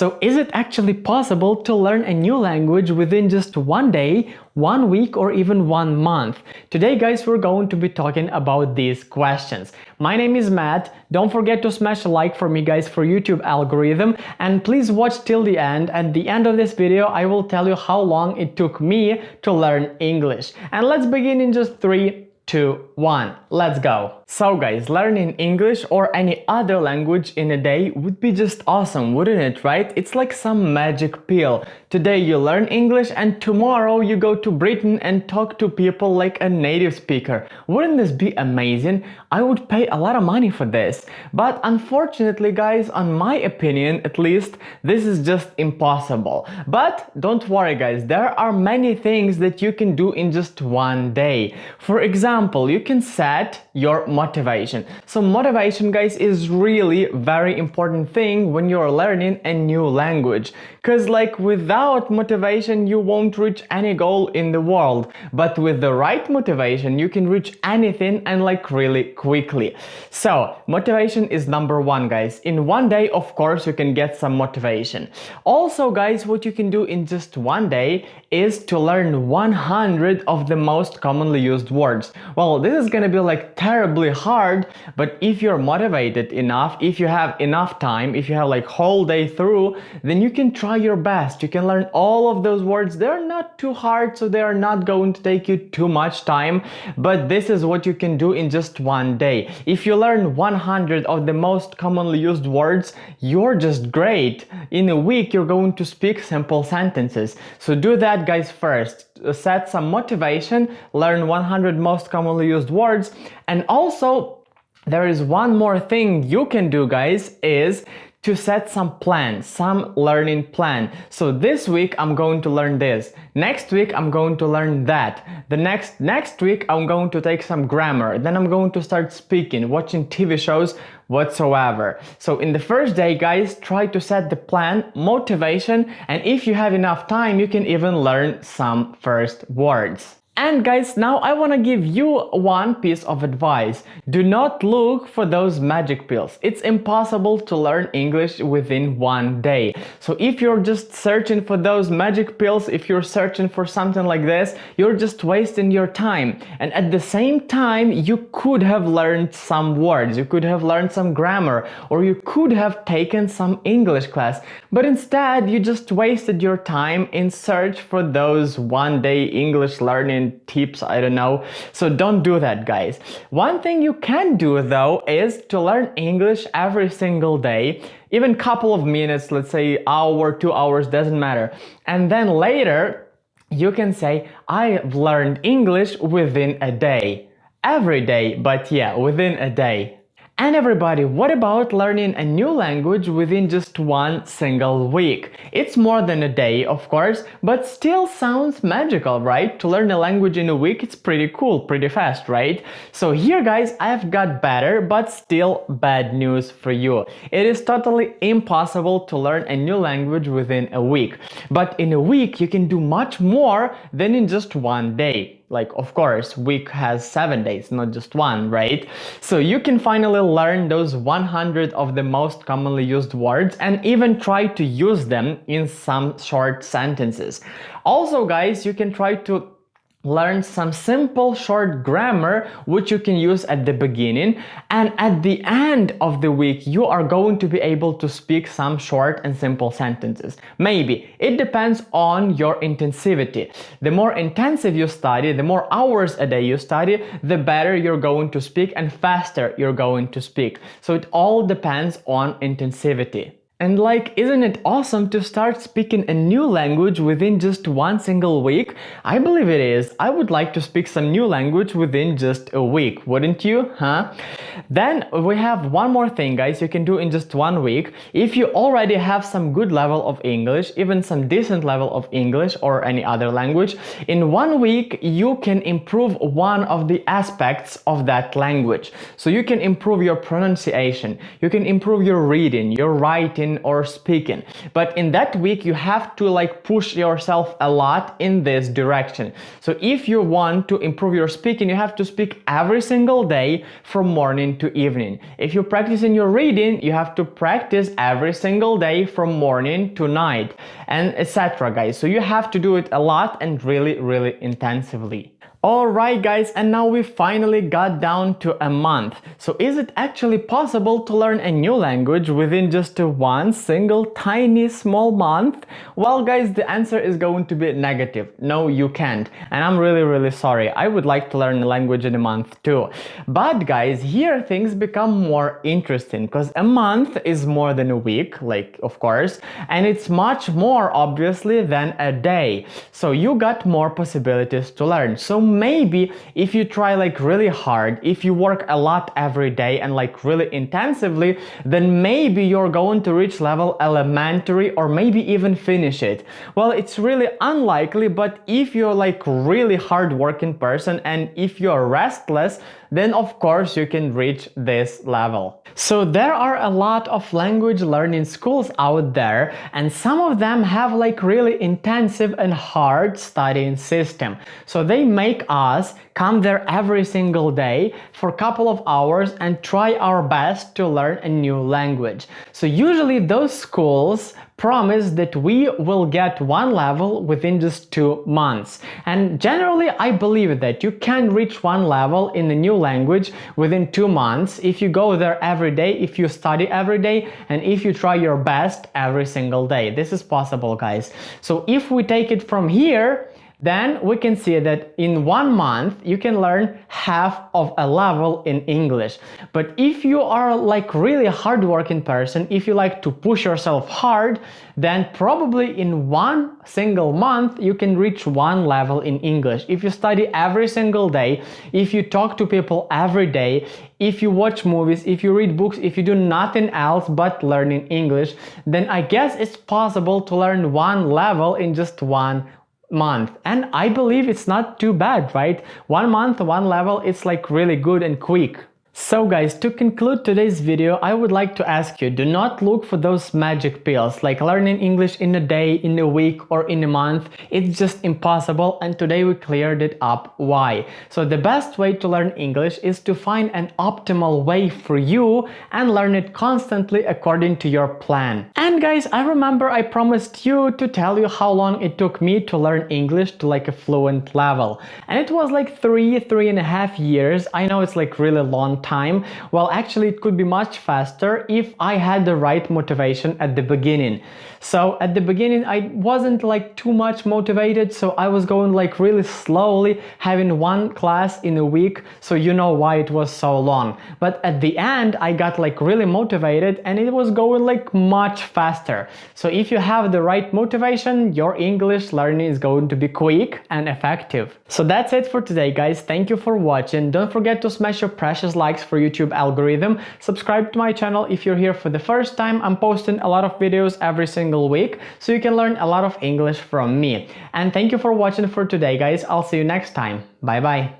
So is it actually possible to learn a new language within just one day, 1 week, or even 1 month? Today guys, we're going to be talking about these questions. My name is Matt. Don't forget to smash a like for me guys for YouTube algorithm, and please watch till the end. At the end of this video, I will tell you how long it took me to learn English. And let's begin in just 3, 2, 1. Let's go. So guys, learning English or any other language in a day would be just awesome, wouldn't it, right? It's like some magic pill. Today you learn English and tomorrow you go to Britain and talk to people like a native speaker. Wouldn't this be amazing? I would pay a lot of money for this. But unfortunately guys, on my opinion at least, this is just impossible. But don't worry guys, there are many things that you can do in just one day. For example, you can set your motivation. So motivation guys is really very important thing when you're learning a new language, because like without motivation you won't reach any goal in the world, but with the right motivation you can reach anything and like really quickly. So motivation is number one guys. In one day of course you can get some motivation. Also guys, what you can do in just one day is to learn 100 of the most commonly used words. Well, this is gonna be like terribly hard, but if you're motivated enough, if you have enough time, if you have like whole day through, then you can try your best. You can learn all of those words. They're not too hard, so they are not going to take you too much time, but this is what you can do in just one day. If you learn 100 of the most commonly used words, you're just great. In a week you're going to speak simple sentences. So do that guys first. Set some motivation, learn 100 most commonly used words, and also there is one more thing you can do guys, is to set some plan, some learning plan. So this week I'm going to learn this, next week I'm going to learn that, the next week I'm going to take some grammar, then I'm going to start speaking, watching TV shows, whatsoever. So in the first day guys, try to set the plan, motivation, and if you have enough time you can even learn some first words. And guys, now I want to give you one piece of advice. Do not look for those magic pills. It's impossible to learn English within one day. So if you're just searching for those magic pills, if you're searching for something like this, you're just wasting your time. And at the same time, you could have learned some words, you could have learned some grammar, or you could have taken some English class. But instead, you just wasted your time in search for those one-day English learning tips, I don't know. So don't do that guys. One thing you can do though is to learn English every single day, even couple of minutes, let's say hour, 2 hours, doesn't matter. And then later you can say, I've learned English within a day. Every day, but yeah, within a day. And everybody, what about learning a new language within just one single week? It's more than a day, of course, but still sounds magical, right? To learn a language in a week, it's pretty cool, pretty fast, right? So here guys, I've got better, but still bad news for you. It is totally impossible to learn a new language within a week. But in a week, you can do much more than in just one day. Like, of course, week has 7 days, not just one, right? So you can finally learn those 100 of the most commonly used words and even try to use them in some short sentences. Also, guys, you can try to learn some simple short grammar which you can use at the beginning, and at the end of the week you are going to be able to speak some short and simple sentences. Maybe. It depends on your intensivity. The more intensive you study, the more hours a day you study, the better you're going to speak and faster you're going to speak. So it all depends on intensivity. And like, isn't it awesome to start speaking a new language within just one single week? I believe it is. I would like to speak some new language within just a week, wouldn't you? Huh? Then we have one more thing, guys, you can do in just 1 week. If you already have some good level of English, even some decent level of English or any other language, in 1 week you can improve one of the aspects of that language. So you can improve your pronunciation, you can improve your reading, your writing, writing or speaking. But in that week, you have to like push yourself a lot in this direction. So if you want to improve your speaking, you have to speak every single day from morning to evening. If you're practicing your reading, you have to practice every single day from morning to night, and etc. guys. So you have to do it a lot and really intensively. Alright guys, and now we finally got down to a month. So is it actually possible to learn a new language within just one single tiny small month? Well guys, the answer is going to be negative. No, you can't. And I'm really sorry. I would like to learn a language in a month too. But guys, here things become more interesting, because a month is more than a week, like of course, and it's much more obviously than a day. So you got more possibilities to learn. So maybe if you try like really hard, if you work a lot every day and like really intensively, then maybe you're going to reach level elementary or maybe even finish it. Well, it's really unlikely, but if you're like really hard working person and if you're restless, then of course you can reach this level. So there are a lot of language learning schools out there, and some of them have like really intensive and hard studying system. So they make us come there every single day for a couple of hours and try our best to learn a new language. So usually those schools promise that we will get one level within just 2 months. And generally, I believe that you can reach one level in a new language within 2 months if you go there every day, if you study every day, and if you try your best every single day. This is possible, guys. So if we take it from here, then we can see that in 1 month you can learn half of a level in English. But if you are like really hardworking person, if you like to push yourself hard, then probably in 1 single month you can reach 1 level in English. If you study every single day, if you talk to people every day, if you watch movies, if you read books, if you do nothing else but learning English, then I guess it's possible to learn 1 level in just 1 month. And I believe it's not too bad, right? 1 month, 1 level, it's like really good and quick. So guys, to conclude today's video, I would like to ask you, do not look for those magic pills like learning English in a day, in a week, or in a month. It's just impossible, and today we cleared it up why. So the best way to learn English is to find an optimal way for you and learn it constantly according to your plan. And guys, I remember I promised you to tell you how long it took me to learn English to like a fluent level. And it was like 3.5 years. I know it's like really long time. Well, actually it could be much faster if I had the right motivation at the beginning. So at the beginning I wasn't like too much motivated, so I was going like really slowly, having 1 class in a week, so you know why it was so long. But at the end I got like really motivated and it was going like much faster. So if you have the right motivation, your English learning is going to be quick and effective. So that's it for today, guys. Thank you for watching. Don't forget to smash your precious likes for YouTube algorithm. Subscribe to my channel if you're here for the first time. I'm posting a lot of videos every single week, so you can learn a lot of English from me. And thank you for watching for today, guys. I'll see you next time. Bye bye.